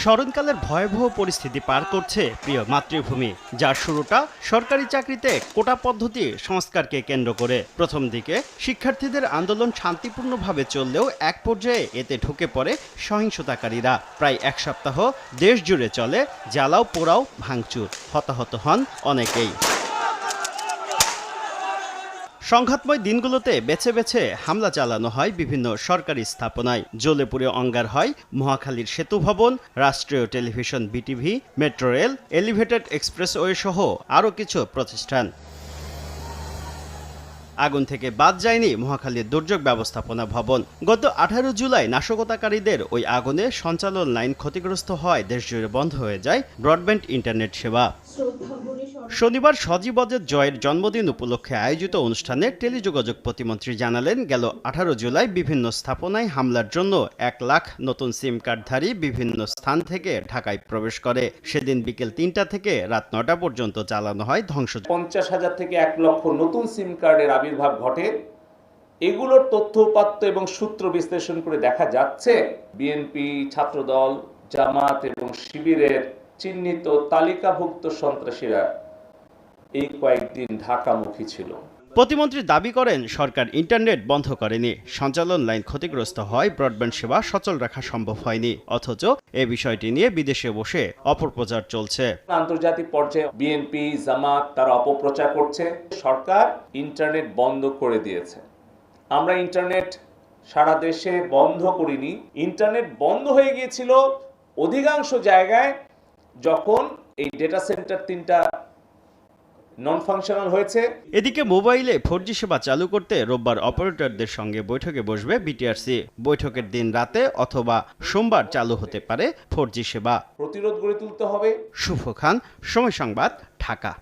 স্মরণকালের ভয়াবহ পরিস্থিতি পার করছে প্রিয় মাতৃভূমি, যার শুরুটা সরকারি চাকরিতে কোটা পদ্ধতি সংস্কারকে কেন্দ্র করে। প্রথম দিকে শিক্ষার্থীদের আন্দোলন শান্তিপূর্ণভাবে চললেও এক পর্যায়ে এতে ঢুকে পড়ে সহিংসতাকারীরা। প্রায় এক সপ্তাহ দেশ জুড়ে চলে জ্বালাও পোড়াও ভাঙচুর, হতাহত হন অনেকেই। সংঘাতময় দিনগুলোতে বেছে বেছে হামলা চালানো হয় বিভিন্ন সরকারি স্থাপনায়। জ্বলে পুড়ে অঙ্গার হয় মহাখালীর সেতু ভবন, রাষ্ট্রীয় television BTV, metro rail, elevated expressway সহ আরও কিছু প্রতিষ্ঠান। আগুন থেকে বাদ যায়নি মহাখালীর দুর্যোগ ব্যবস্থাপনা ভবন। গত 18 জুলাই নাশকতাকারীদের ওই আগুনে সঞ্চালন লাইন ক্ষতিগ্রস্ত হয়, দেশজুড়ে বন্ধ হয়ে যায় ব্রডব্যান্ড ইন্টারনেট সেবা। শনিবার সজীব অজেদ জয়ের জন্মদিন উপলক্ষে আয়োজিত অনুষ্ঠানে টেলিযোগাযোগ প্রতিমন্ত্রী জানালেন, গেল 18 জুলাই বিভিন্ন স্থাপনায় হামলার জন্য 1 লাখ নতুন সিম কার্ডধারী বিভিন্ন স্থান থেকে ঢাকায় প্রবেশ করে। সেদিন বিকেল 3টা থেকে রাত 9টা পর্যন্ত চালানো হয় ধ্বংস। 50,000 থেকে 1 লক্ষ নতুন সিম কার্ডের আবির্ভাব ঘটে। এগুলোর তথ্য উপাত্ত এবং সূত্র বিশ্লেষণ করে দেখা যাচ্ছে বিএনপি, ছাত্রদল, জামাত এবং শিবিরের চিহ্নিত তালিকাভুক্ত সন্ত্রাসীরা এই কয়েকদিন ঢাকামুখী ছিল। প্রতিমন্ত্রী দাবি করেন, সরকার ইন্টারনেট বন্ধ করেনি, সঞ্চালন লাইন ক্ষতিগ্রস্ত হয়, ব্রডব্যান্ড সেবা সচল রাখা সম্ভব হয়নি। অথচ এ বিষয়টি নিয়ে বিদেশে বসে অপপ্রচার চলছে। আন্তর্জাতিক পর্যায়ে বিএনপি, জামাত তারা অপপ্রচার করছে। সরকার ইন্টারনেট বন্ধ করে দিয়েছে। আমরা ইন্টারনেট সারা দেশে বন্ধ করিনি। ইন্টারনেট বন্ধ হয়ে গিয়েছিল অধিকাংশ জায়গায় যখন এই ডেটা সেন্টার 3টা নন ফাংশনাল হয়েছে। এদিকে মোবাইলে 4G সেবা চালু করতে রোববার অপারেটরদের সঙ্গে বৈঠকে বসবে বিটিআরসি। বৈঠকের দিন রাতে অথবা সোমবার চালু হতে পারে 4G সেবা। প্রতিরোধ গড়ে তুলতে হবে। শুভ খান, সময় সংবাদ, ঢাকা।